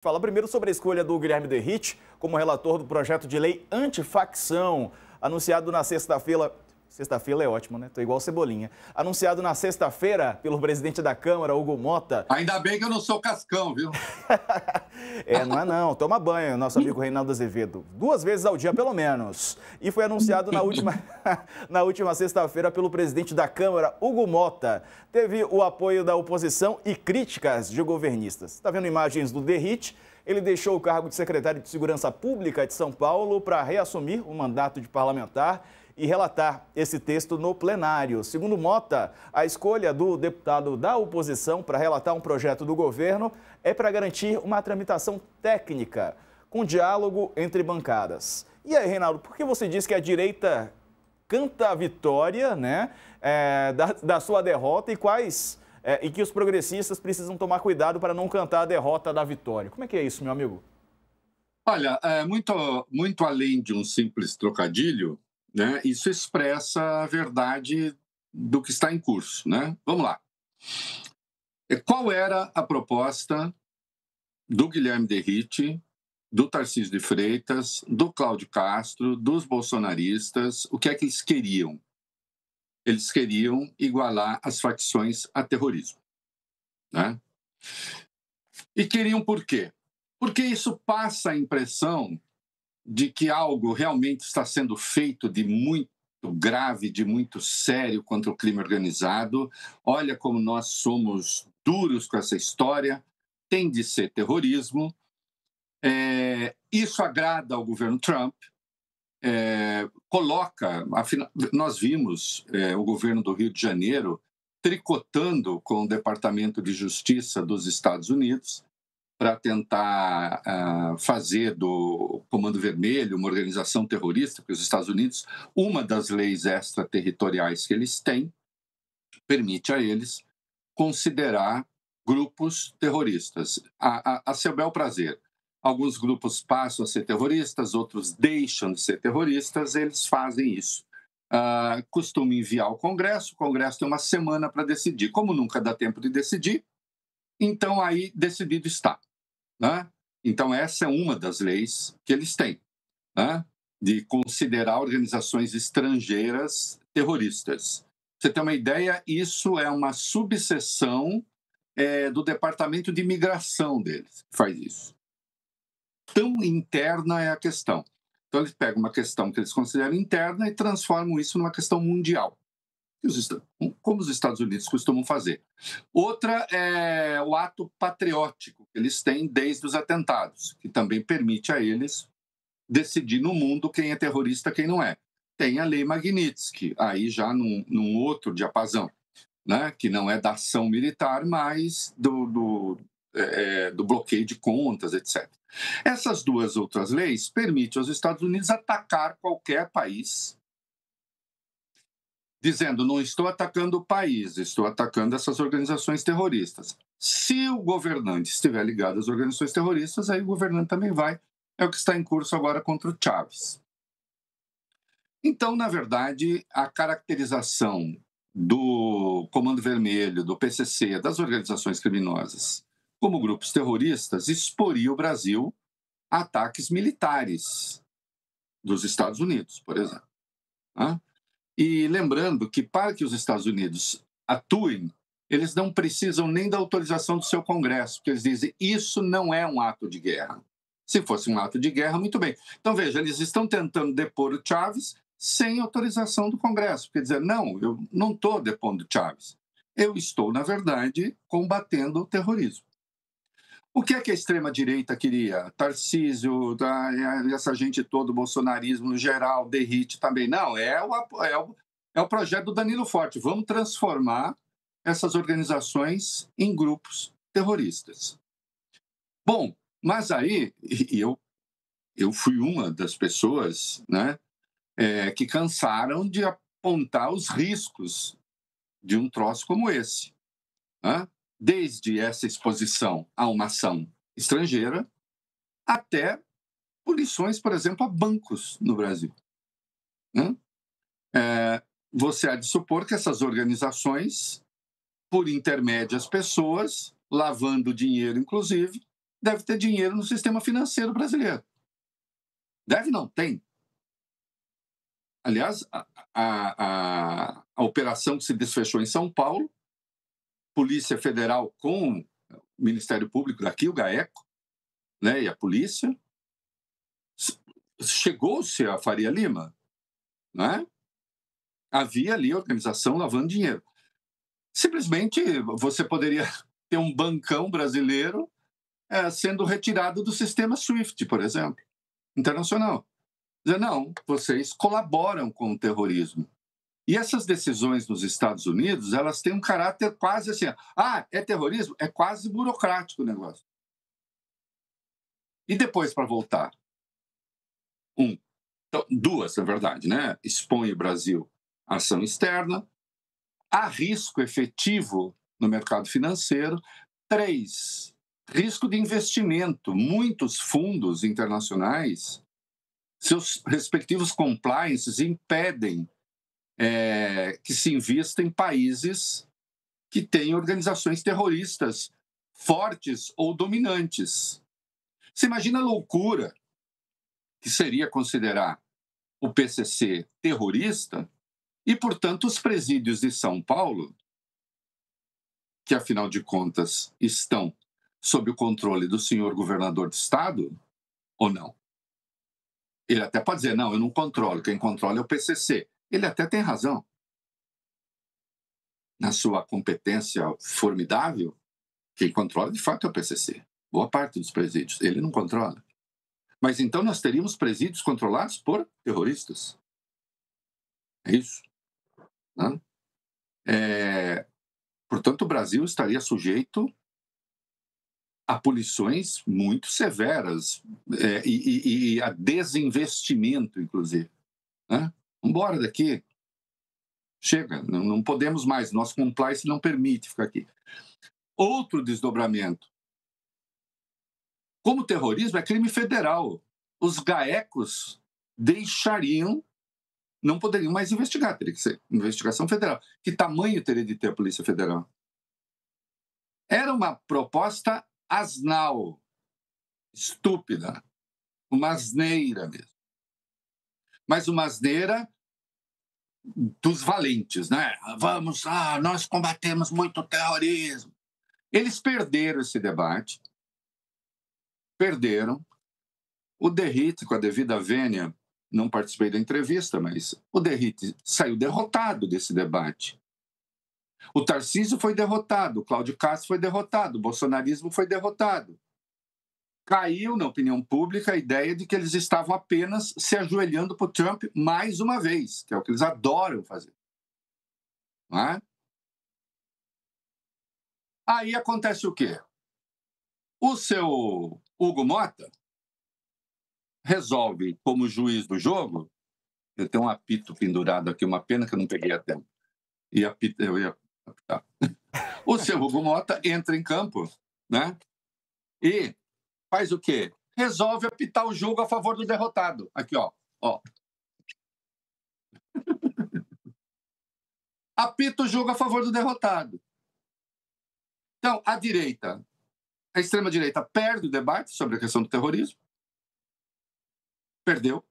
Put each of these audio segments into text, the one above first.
Fala primeiro sobre a escolha do Guilherme Derrit como relator do projeto de lei antifacção, anunciado na sexta-feira. Sexta-feira é ótimo, né? Tô igual Cebolinha. Anunciado na sexta-feira pelo presidente da Câmara, Hugo Mota. Ainda bem que eu não sou cascão, viu? Não é não. Toma banho, nosso amigo Reinaldo Azevedo. 2 vezes ao dia, pelo menos. E foi anunciado na última sexta-feira pelo presidente da Câmara, Hugo Mota. Teve o apoio da oposição e críticas de governistas. Está vendo imagens do Derrit? Ele deixou o cargo de secretário de Segurança Pública de São Paulo para reassumir o mandato de parlamentar e relatar esse texto no plenário. Segundo Mota, a escolha do deputado da oposição para relatar um projeto do governo é para garantir uma tramitação técnica, com diálogo entre bancadas. E aí, Reinaldo, por que você diz que a direita canta a vitória, né, da sua derrota e que os progressistas precisam tomar cuidado para não cantar a derrota da vitória? Como é que é isso, meu amigo? Olha, muito além de um simples trocadilho, né, isso expressa a verdade do que está em curso, né? Vamos lá. Qual era a proposta do Guilherme Derrit, do Tarcísio de Freitas, do Cláudio Castro, dos bolsonaristas? O que é que eles queriam? Eles queriam igualar as facções a terrorismo, né? E queriam por quê? Porque isso passa a impressão de que algo realmente está sendo feito de muito grave, de muito sério contra o crime organizado. Olha como nós somos duros com essa história, tem de ser terrorismo. Isso agrada ao governo Trump, nós vimos o governo do Rio de Janeiro tricotando com o Departamento de Justiça dos Estados Unidos para tentar fazer do Comando Vermelho uma organização terrorista, porque os Estados Unidos, uma das leis extraterritoriais que eles têm, permite a eles considerar grupos terroristas, a seu bel prazer. Alguns grupos passam a ser terroristas, outros deixam de ser terroristas, eles fazem isso. Costumam enviar ao Congresso, o Congresso tem uma semana para decidir. Como nunca dá tempo de decidir, então aí decidido está. Né? Então, essa é uma das leis que eles têm, né? De considerar organizações estrangeiras terroristas. Pra você ter uma ideia, isso é uma subseção do Departamento de Imigração deles, que faz isso. Tão interna é a questão. Então, eles pegam uma questão que eles consideram interna e transformam isso numa questão mundial, como os Estados Unidos costumam fazer. Outra é o ato patriótico que eles têm desde os atentados, que também permite a eles decidir no mundo quem é terrorista e quem não é. Tem a lei Magnitsky, aí já num outro diapasão, né? Que não é da ação militar, mas do bloqueio de contas, etc. Essas duas outras leis permitem aos Estados Unidos atacar qualquer país, dizendo, não estou atacando o país, estou atacando essas organizações terroristas. Se o governante estiver ligado às organizações terroristas, aí o governante também vai. É o que está em curso agora contra o Chávez. Então, na verdade, a caracterização do Comando Vermelho, do PCC, das organizações criminosas, como grupos terroristas, exporia o Brasil a ataques militares dos Estados Unidos, por exemplo. E lembrando que, para que os Estados Unidos atuem, eles não precisam nem da autorização do seu Congresso, porque eles dizem isso não é um ato de guerra. Se fosse um ato de guerra, muito bem. Então, veja, eles estão tentando depor o Chávez sem autorização do Congresso. Quer dizer, não, eu não estou depondo o Chávez. Eu estou, na verdade, combatendo o terrorismo. O que é que a extrema-direita queria? Tarcísio, essa gente toda, o bolsonarismo no geral, Derrit também. Não, é o projeto do Danilo Forte. Vamos transformar essas organizações em grupos terroristas. Bom, mas aí eu fui uma das pessoas, né, que cansaram de apontar os riscos de um troço como esse, né? Desde essa exposição a uma ação estrangeira até punições, por exemplo, a bancos no Brasil. Né? Você há de supor que essas organizações, por intermédio das pessoas, lavando dinheiro, inclusive, deve ter dinheiro no sistema financeiro brasileiro. Deve não, tem. Aliás, a operação que se desfechou em São Paulo, Polícia Federal com o Ministério Público daqui, o GAECO, né, e a polícia, chegou-se a Faria Lima, né? Havia ali organização lavando dinheiro. Simplesmente você poderia ter um bancão brasileiro sendo retirado do sistema SWIFT, por exemplo, internacional. Dizer, não, vocês colaboram com o terrorismo. E essas decisões nos Estados Unidos, elas têm um caráter quase assim, é terrorismo? É quase burocrático o negócio. E depois, para voltar, então, duas, na verdade, né? Expõe o Brasil à ação externa, há risco efetivo no mercado financeiro. 3, risco de investimento. Muitos fundos internacionais, seus respectivos compliances impedem que se invista em países que têm organizações terroristas fortes ou dominantes. Você imagina a loucura que seria considerar o PCC terrorista e, portanto, os presídios de São Paulo, que, afinal de contas, estão sob o controle do senhor governador de estado, ou não? Ele até pode dizer, não, eu não controlo, quem controla é o PCC. Ele até tem razão. Na sua competência formidável, quem controla, de fato, é o PCC. Boa parte dos presídios. Ele não controla. Mas então nós teríamos presídios controlados por terroristas. É isso. Né? Portanto, o Brasil estaria sujeito a punições muito severas e a desinvestimento, inclusive. Né? Vamos embora daqui. Chega, não podemos mais. Nosso compliance não permite ficar aqui. Outro desdobramento. Como terrorismo é crime federal. Os GAECos não poderiam mais investigar, teria que ser investigação federal. Que tamanho teria de ter a Polícia Federal? Era uma proposta asnal, estúpida, uma asneira mesmo. Mas uma asneira dos valentes, né? Nós combatemos muito o terrorismo. Eles perderam esse debate, perderam. O Derrite, com a devida vênia, não participei da entrevista, mas o Derrite saiu derrotado desse debate. O Tarcísio foi derrotado, o Cláudio Castro foi derrotado, o bolsonarismo foi derrotado. Caiu na opinião pública a ideia de que eles estavam apenas se ajoelhando para o Trump mais uma vez, que é o que eles adoram fazer. Não é? Aí acontece o quê? O seu Hugo Mota resolve, como juiz do jogo, eu tenho um apito pendurado aqui, uma pena que eu não peguei a tempo. Eu ia apitar. O seu Hugo Mota entra em campo, né? E faz o quê? Resolve apitar o jogo a favor do derrotado. Aqui, ó. Apita o jogo a favor do derrotado. Então, a extrema-direita perde o debate sobre a questão do terrorismo. Perdeu.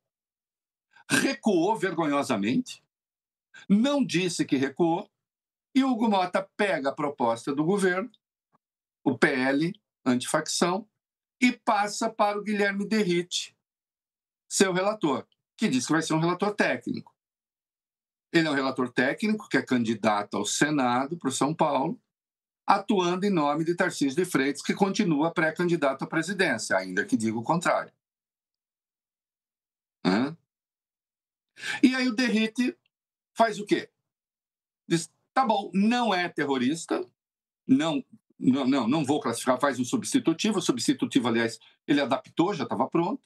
Recuou vergonhosamente. Não disse que recuou. E o Hugo Mota pega a proposta do governo, o PL, antifacção, e passa para o Guilherme Derrite, seu relator, que diz que vai ser um relator técnico. Ele é um relator técnico que é candidato ao Senado para o São Paulo, atuando em nome de Tarcísio de Freitas, que continua pré-candidato à presidência, ainda que diga o contrário. E aí o Derrite faz o quê? Diz, tá bom, não é terrorista, não vou classificar, faz um substitutivo. O substitutivo, aliás, ele adaptou, já estava pronto.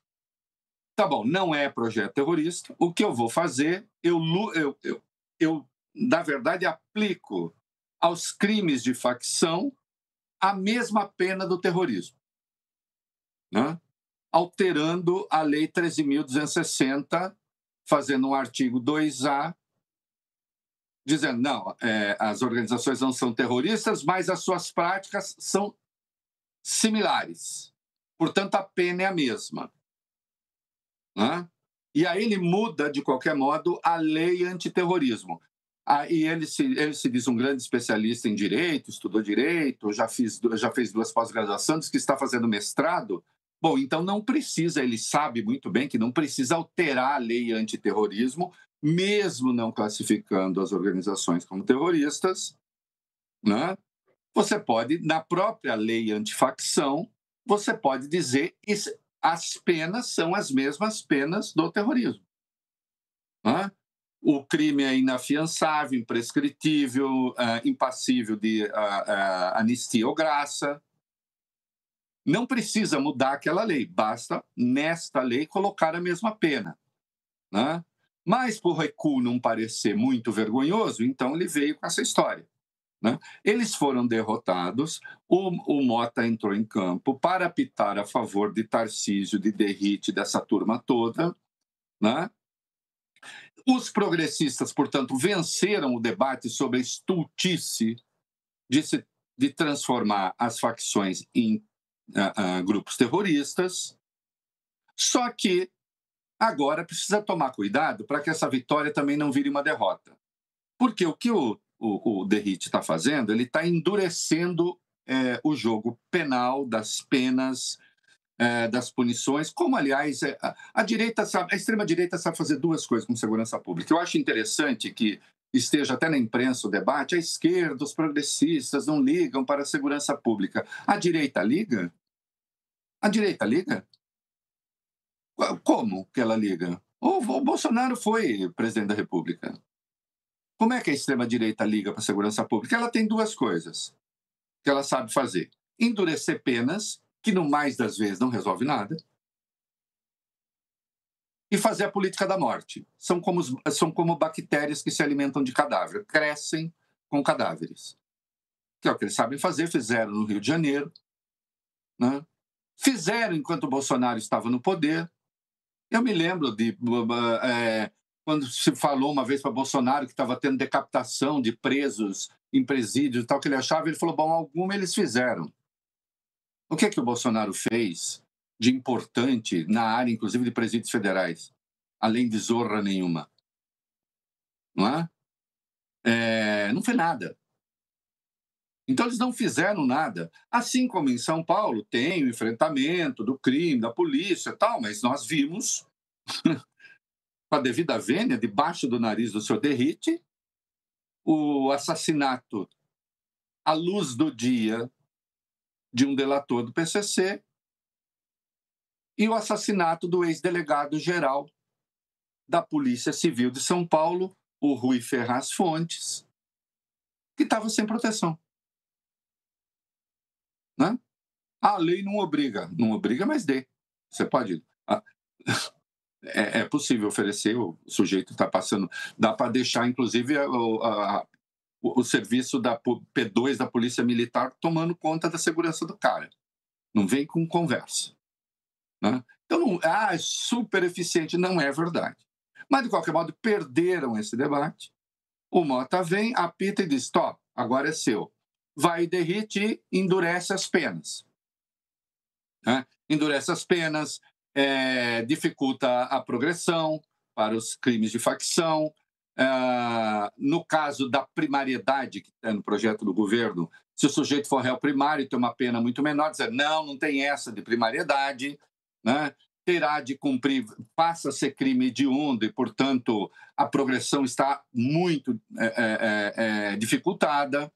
Tá bom, não é projeto terrorista. O que eu vou fazer, eu na verdade, aplico aos crimes de facção a mesma pena do terrorismo, né? Alterando a Lei 13.260, fazendo um artigo 2A, dizendo, não, as organizações não são terroristas, mas as suas práticas são similares. Portanto, a pena é a mesma. Né? E aí ele muda, de qualquer modo, a lei antiterrorismo. E ele se diz um grande especialista em direito, estudou direito, já fez 2 pós-graduações, diz que está fazendo mestrado. Bom, então não precisa, ele sabe muito bem que não precisa alterar a lei antiterrorismo, mesmo não classificando as organizações como terroristas, né? Você pode, na própria lei antifacção, você pode dizer que as penas são as mesmas penas do terrorismo. Né? O crime é inafiançável, imprescritível, impassível de anistia ou graça. Não precisa mudar aquela lei, basta, nesta lei, colocar a mesma pena. Né? Mas, por recuo não parecer muito vergonhoso, então ele veio com essa história. Né? Eles foram derrotados, o Mota entrou em campo para apitar a favor de Tarcísio, de Derrite, dessa turma toda. Né? Os progressistas, portanto, venceram o debate sobre a estultice de transformar as facções em grupos terroristas, só que agora precisa tomar cuidado para que essa vitória também não vire uma derrota. Porque o que o Derrite está fazendo, ele está endurecendo o jogo penal, das penas, das punições, como, aliás, a extrema-direita sabe fazer 2 coisas com segurança pública. Eu acho interessante que esteja até na imprensa o debate, a esquerda, os progressistas não ligam para a segurança pública. A direita liga? A direita liga? Como que ela liga? O Bolsonaro foi presidente da República. Como é que a extrema-direita liga para a segurança pública? Ela tem 2 coisas que ela sabe fazer. Endurecer penas, que no mais das vezes não resolve nada, e fazer a política da morte. São como bactérias que se alimentam de cadáver, crescem com cadáveres. Que é o que eles sabem fazer, fizeram no Rio de Janeiro, né? Fizeram enquanto o Bolsonaro estava no poder. Eu me lembro de quando se falou uma vez para Bolsonaro que estava tendo decapitação de presos em presídios e tal, que ele achava, ele falou, bom, alguma eles fizeram. O que é que o Bolsonaro fez de importante na área, inclusive, de presídios federais, além de zorra nenhuma? Não é? Não fez nada. Então, eles não fizeram nada. Assim como em São Paulo tem o enfrentamento do crime, da polícia e tal, mas nós vimos, com a devida vênia, debaixo do nariz do senhor Derrite, o assassinato à luz do dia de um delator do PCC e o assassinato do ex-delegado-geral da Polícia Civil de São Paulo, o Rui Ferraz Fontes, que estava sem proteção. Né? A lei não obriga, mas dê. Você pode... É possível oferecer, o sujeito está passando... Dá para deixar, inclusive, o serviço da P2 da Polícia Militar tomando conta da segurança do cara. Não vem com conversa. Né? Então, é super eficiente. Não é verdade. Mas, de qualquer modo, perderam esse debate. O Mota vem, apita e diz, top, agora é seu. Vai, Derrite e endurece as penas. Né? Endurece as penas, dificulta a progressão para os crimes de facção. No caso da primariedade, que está no projeto do governo, se o sujeito for réu primário, tem uma pena muito menor, dizer, não tem essa de primariedade, né? Terá de cumprir, passa a ser crime hediondo e, portanto, a progressão está muito dificultada.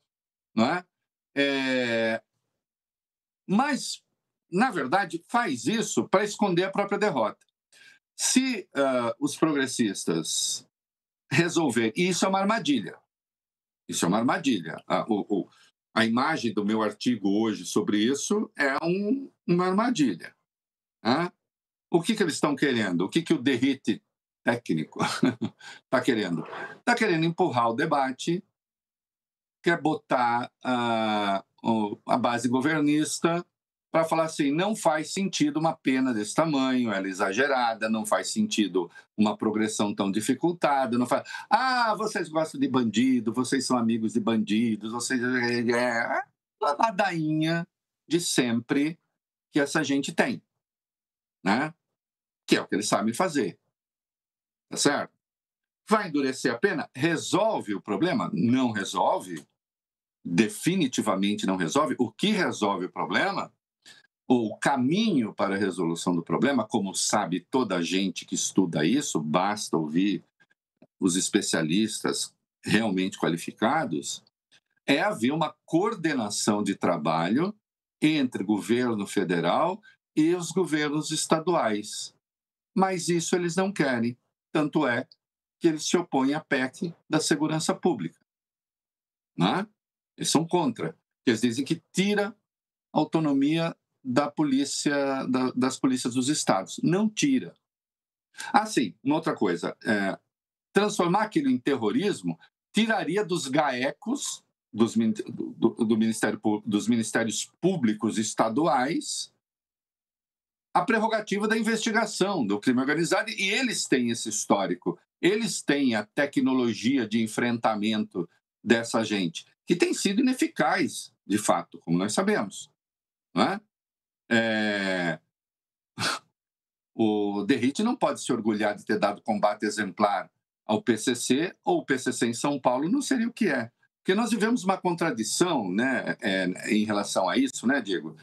Não é? Mas, na verdade, faz isso para esconder a própria derrota. Se os progressistas resolverem... E isso é uma armadilha. Isso é uma armadilha. A imagem do meu artigo hoje sobre isso é uma armadilha. Né? O que eles estão querendo? O que o Derrite técnico está querendo? Está querendo empurrar o debate, quer botar a base governista para falar assim, não faz sentido uma pena desse tamanho, ela é exagerada, não faz sentido uma progressão tão dificultada, não faz... vocês gostam de bandido, vocês são amigos de bandidos, vocês... a ladainha de sempre, que essa gente tem, né? Que é o que eles sabem fazer, tá certo? Vai endurecer a pena? Resolve o problema? Não resolve. Definitivamente não resolve. O que resolve o problema, ou o caminho para a resolução do problema, como sabe toda a gente que estuda isso, basta ouvir os especialistas realmente qualificados, é haver uma coordenação de trabalho entre o governo federal e os governos estaduais. Mas isso eles não querem. Tanto é que eles se opõem à PEC da segurança pública, né? Eles são contra. Eles dizem que tira a autonomia da polícia, das polícias dos estados. Não tira. Ah, sim, uma outra coisa. Transformar aquilo em terrorismo tiraria dos GAECos, dos ministérios públicos estaduais, a prerrogativa da investigação do crime organizado, e eles têm esse histórico, eles têm a tecnologia de enfrentamento dessa gente, que tem sido ineficaz, de fato, como nós sabemos. Não é? O Derrite não pode se orgulhar de ter dado combate exemplar ao PCC, ou o PCC em São Paulo não seria o que é. Porque nós vivemos uma contradição, né, em relação a isso, né, Diego?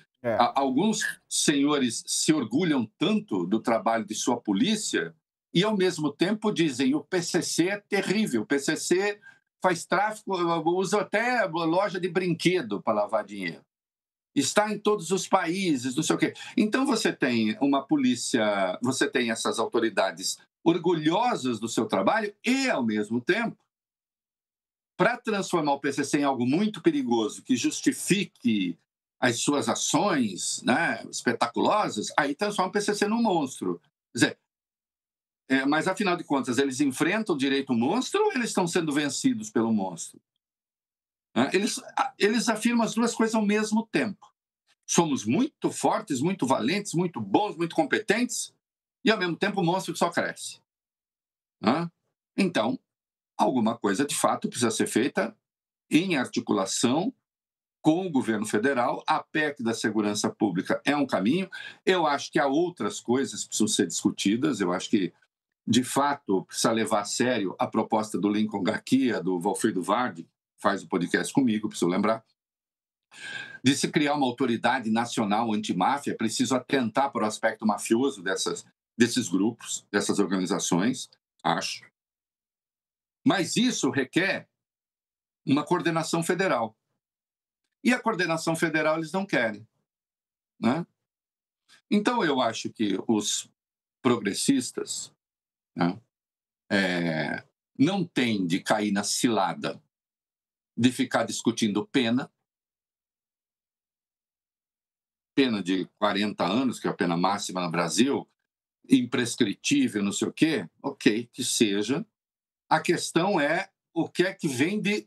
Alguns senhores se orgulham tanto do trabalho de sua polícia e, ao mesmo tempo, dizem o PCC é terrível, o PCC faz tráfico, usa até loja de brinquedo para lavar dinheiro. Está em todos os países, não sei o quê. Então, você tem uma polícia, você tem essas autoridades orgulhosas do seu trabalho e, ao mesmo tempo, para transformar o PCC em algo muito perigoso, que justifique as suas ações, né, espetaculosas, aí transforma o PCC num monstro. Quer dizer, mas, afinal de contas, eles enfrentam o direito monstro ou eles estão sendo vencidos pelo monstro? Eles afirmam as duas coisas ao mesmo tempo. Somos muito fortes, muito valentes, muito bons, muito competentes, e, ao mesmo tempo, o monstro só cresce. Então, alguma coisa, de fato, precisa ser feita em articulação com o governo federal. A PEC da segurança pública é um caminho. Eu acho que há outras coisas que precisam ser discutidas. Eu acho que, de fato, precisa levar a sério a proposta do Lincoln Garcia, do Valfrido Vardi, que faz o podcast comigo, preciso lembrar, de se criar uma autoridade nacional antimáfia. É preciso atentar para o aspecto mafioso desses grupos, dessas organizações, acho. Mas isso requer uma coordenação federal. E a coordenação federal eles não querem, né? Então, eu acho que os progressistas, né, não têm de cair na cilada de ficar discutindo pena de 40 anos, que é a pena máxima no Brasil, imprescritível, não sei o quê. Ok, que seja. A questão é o que é que vem de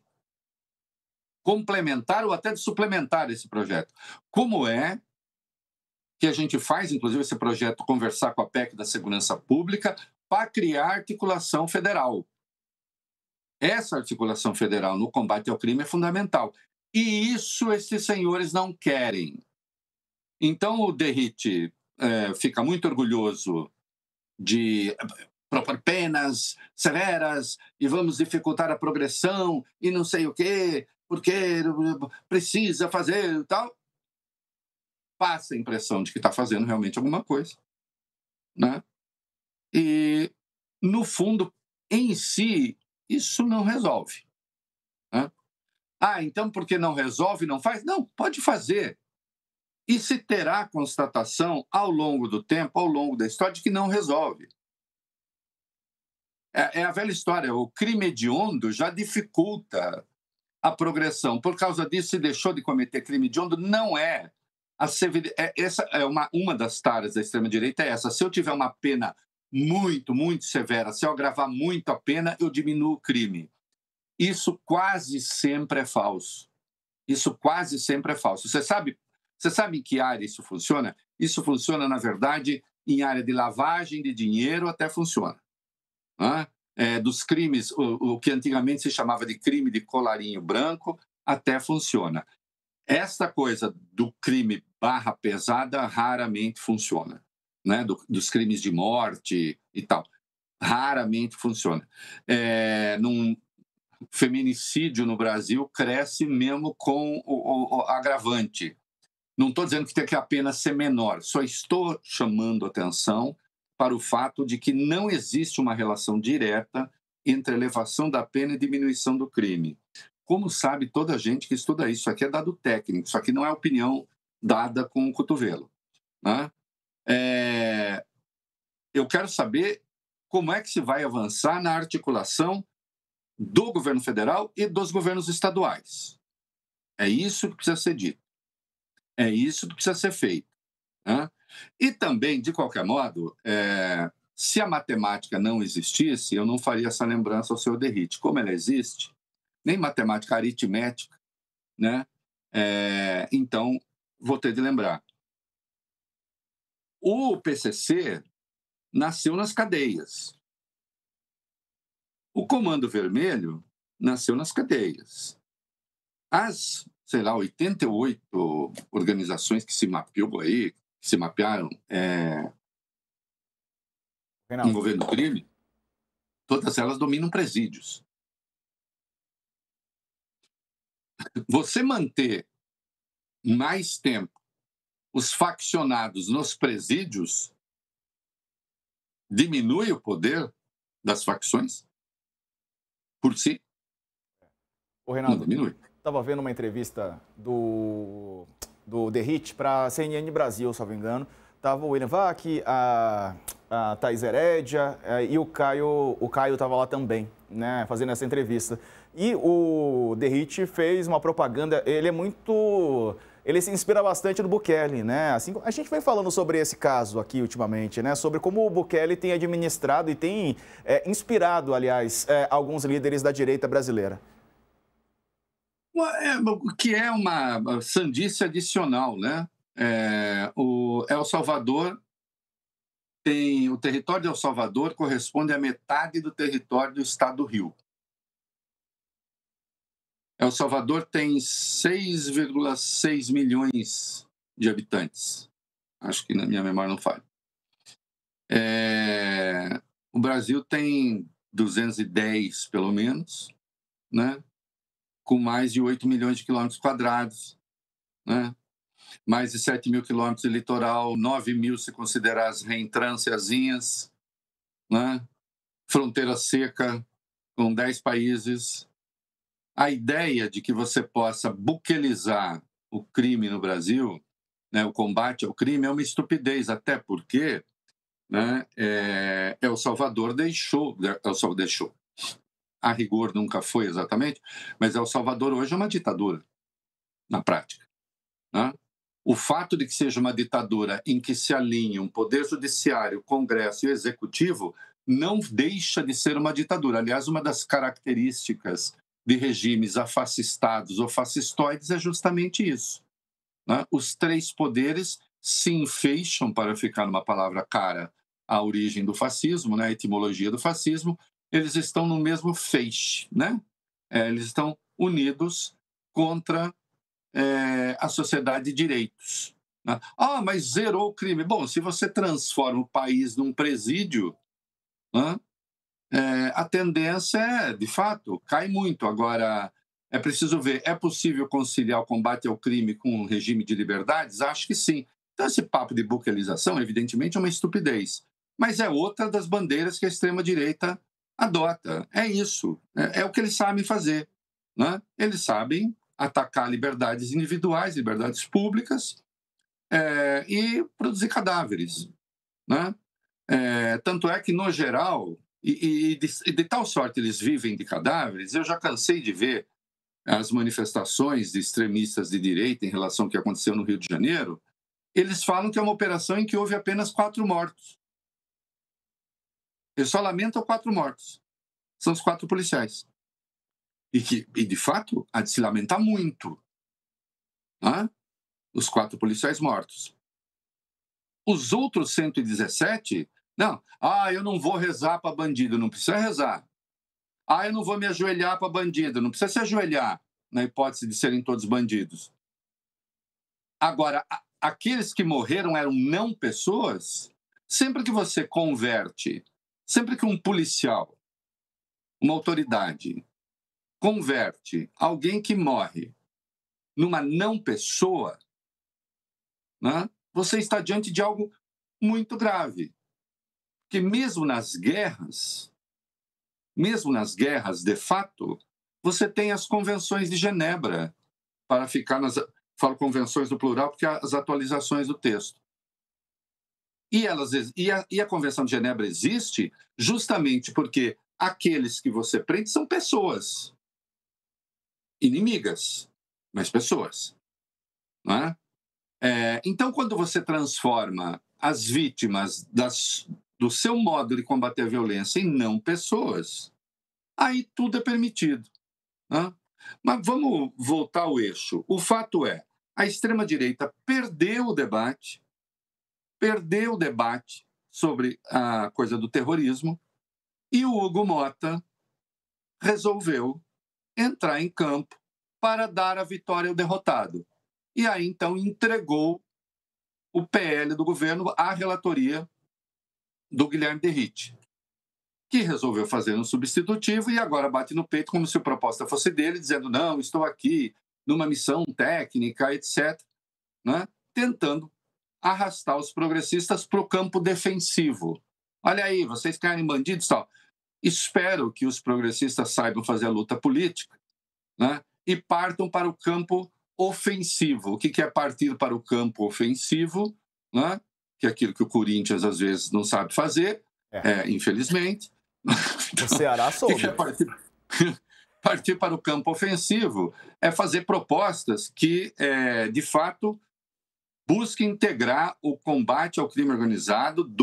complementar ou até de suplementar esse projeto. Como é que a gente faz, inclusive, esse projeto conversar com a PEC da segurança pública para criar articulação federal. Essa articulação federal no combate ao crime é fundamental. E isso esses senhores não querem. Então, o Derrite fica muito orgulhoso de propor penas severas e vamos dificultar a progressão e não sei o quê, porque precisa fazer e tal. Passa a impressão de que está fazendo realmente alguma coisa, né? E, no fundo, em si, isso não resolve, né? Então, porque não resolve, não faz? Não, pode fazer. E se terá constatação ao longo do tempo, ao longo da história, de que não resolve. É a velha história, o crime hediondo já dificulta a progressão. Por causa disso, se deixou de cometer crime hediondo, não é. Essa é uma das taras da extrema-direita, é essa. Se eu tiver uma pena muito, muito severa, se eu agravar muito a pena, eu diminuo o crime. Isso quase sempre é falso. Isso quase sempre é falso. Você sabe em que área isso funciona? Isso funciona, na verdade, em área de lavagem de dinheiro, até funciona. Dos crimes, o que antigamente se chamava de crime de colarinho branco, até funciona. Esta coisa do crime barra pesada raramente funciona, né? Dos crimes de morte e tal. Raramente funciona. Num feminicídio no Brasil cresce mesmo com o agravante. Não estou dizendo que tem que apenas ser menor, só estou chamando atenção para o fato de que não existe uma relação direta entre elevação da pena e diminuição do crime. Como sabe toda a gente que estuda isso aqui é dado técnico, isso aqui não é opinião dada com o cotovelo, né? Eu quero saber como é que se vai avançar na articulação do governo federal e dos governos estaduais. É isso que precisa ser dito. É isso que precisa ser feito, né? E também, de qualquer modo, se a matemática não existisse, eu não faria essa lembrança ao seu Derrite. Como ela existe, nem matemática aritmética, né? Então, vou ter de lembrar. O PCC nasceu nas cadeias. O Comando Vermelho nasceu nas cadeias. As, sei lá, 88 organizações que se mapeou aí, que se mapearam em governo do crime, todas elas dominam presídios. Você manter mais tempo os faccionados nos presídios diminui o poder das facções por si? Ô, Não Reinaldo, diminui. estava vendo uma entrevista do Derrite para a CNN Brasil, se não me engano. Tava o William Vac, a Thaís Herédia e o Caio estava lá também, né, fazendo essa entrevista. E o Derrite fez uma propaganda, ele se inspira bastante no Bukele, né? Assim, a gente vem falando sobre esse caso aqui ultimamente, né? Sobre como o Bukele tem administrado e tem inspirado, aliás, alguns líderes da direita brasileira. O que é uma sandice adicional, né? O El Salvador o território de El Salvador corresponde à metade do território do estado do Rio. El Salvador tem 6,6 milhões de habitantes. Acho que na minha memória não falha. O Brasil tem 210, pelo menos, né? Com mais de 8 milhões de quilômetros quadrados, né? Mais de 7 mil quilômetros de litoral, 9 mil se considerar as reentrânciazinhas, né? Fronteira seca com 10 países. A ideia de que você possa buquelizar o crime no Brasil, né, o combate ao crime, é uma estupidez, até porque, né, El Salvador deixou, a rigor nunca foi exatamente, mas El Salvador hoje é uma ditadura, na prática, né? O fato de que seja uma ditadura em que se alinham o Poder Judiciário, o Congresso e o Executivo não deixa de ser uma ditadura. Aliás, uma das características de regimes afascistados ou fascistoides é justamente isso, né? Os três poderes se enfeixam, para ficar numa palavra cara à origem do fascismo, né, a etimologia do fascismo, eles estão no mesmo feixe, né? Eles estão unidos contra a sociedade de direitos, né? Mas zerou o crime. Bom, se você transforma o país num presídio, né, a tendência de fato, cai muito. Agora, é preciso ver, é possível conciliar o combate ao crime com um regime de liberdades? Acho que sim. Então, esse papo de buquelização, evidentemente, é uma estupidez. Mas é outra das bandeiras que a extrema-direita adota. É isso. É o que eles sabem fazer, né? Eles sabem atacar liberdades individuais, liberdades públicas, e produzir cadáveres, né? Tanto é que, no geral, de tal sorte eles vivem de cadáveres, eu já cansei de ver as manifestações de extremistas de direita em relação ao que aconteceu no Rio de Janeiro. Eles falam que é uma operação em que houve apenas 4 mortos. Eles só lamentam 4 mortos. São os 4 policiais. E de fato, há de se lamentar muito, né? Os 4 policiais mortos. Os outros 117, não. Eu não vou rezar para bandido. Não precisa rezar. Eu não vou me ajoelhar para bandido. Não precisa se ajoelhar, na hipótese de serem todos bandidos. Agora, aqueles que morreram eram não pessoas. Sempre que você converte, sempre que um policial, uma autoridade, converte alguém que morre numa não pessoa, né, você está diante de algo muito grave. Porque mesmo nas guerras, de fato, você tem as convenções de Genebra, para ficar falo convenções no plural, porque as atualizações do texto. E a Convenção de Genebra existe justamente porque aqueles que você prende são pessoas. Inimigas, mas pessoas. Não é? Então, quando você transforma as vítimas do seu modo de combater a violência em não pessoas, aí tudo é permitido. Né? Mas vamos voltar ao eixo. O fato é, a extrema-direita perdeu o debate sobre a coisa do terrorismo, e o Hugo Motta resolveu entrar em campo para dar a vitória ao derrotado. E aí, então, entregou o PL do governo à relatoria do Guilherme Derrite, que resolveu fazer um substitutivo e agora bate no peito como se a proposta fosse dele, dizendo, não, estou aqui numa missão técnica, etc., né? Tentando arrastar os progressistas para o campo defensivo. Olha aí, vocês querem bandidos e tal. Espero que os progressistas saibam fazer a luta política, né? E partam para o campo ofensivo. O que é partir para o campo ofensivo? Né? Que é aquilo que o Corinthians às vezes não sabe fazer, infelizmente. O Ceará soube. O que é partir para o campo ofensivo é fazer propostas que, de fato, busquem integrar o combate ao crime organizado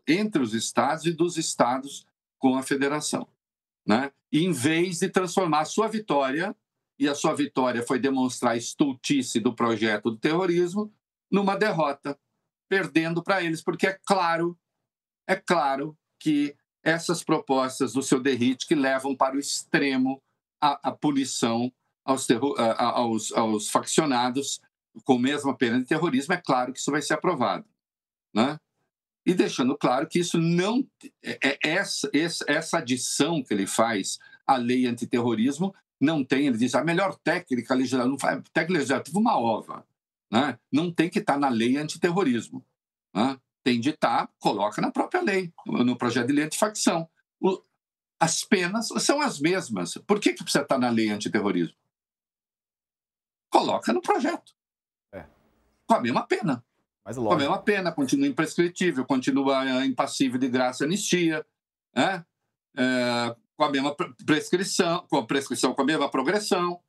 entre os estados e dos estados com a federação. Né? E, em vez de transformar a sua vitória, e a sua vitória foi demonstrar a estultice do projeto do terrorismo, numa derrota, perdendo para eles, porque é claro que essas propostas do seu Derrite que levam para o extremo a punição aos faccionados com a mesma pena de terrorismo, é claro que isso vai ser aprovado. Né? E deixando claro que isso não... Essa adição que ele faz à lei antiterrorismo não tem, ele diz, a melhor técnica legislativa, não faz técnica legislativa uma ova, né? Não tem que estar na lei antiterrorismo. Né? Tem de estar, coloca na própria lei, no projeto de lei antifacção. As penas são as mesmas. Por que precisa estar na lei antiterrorismo? Coloca no projeto. Com a mesma pena. Com a mesma pena, continua imprescritível, continua impassível de graça e anistia, né? Com a mesma prescrição, com a mesma progressão.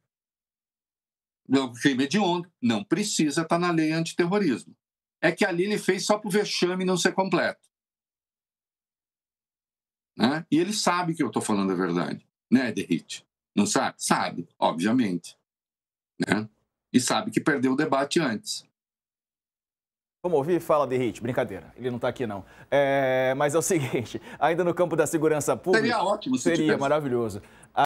O crime hediondo não precisa estar na lei antiterrorismo. É que ali ele fez só para o vexame não ser completo. Né? E ele sabe que eu estou falando a verdade, né, Derrite? Não sabe? Sabe, obviamente. Né? E sabe que perdeu o debate antes. Vamos ouvir? Fala, Derrite. Brincadeira, ele não está aqui, não. Mas é o seguinte, ainda no campo da segurança pública... Seria ótimo se Seria tivesse. maravilhoso.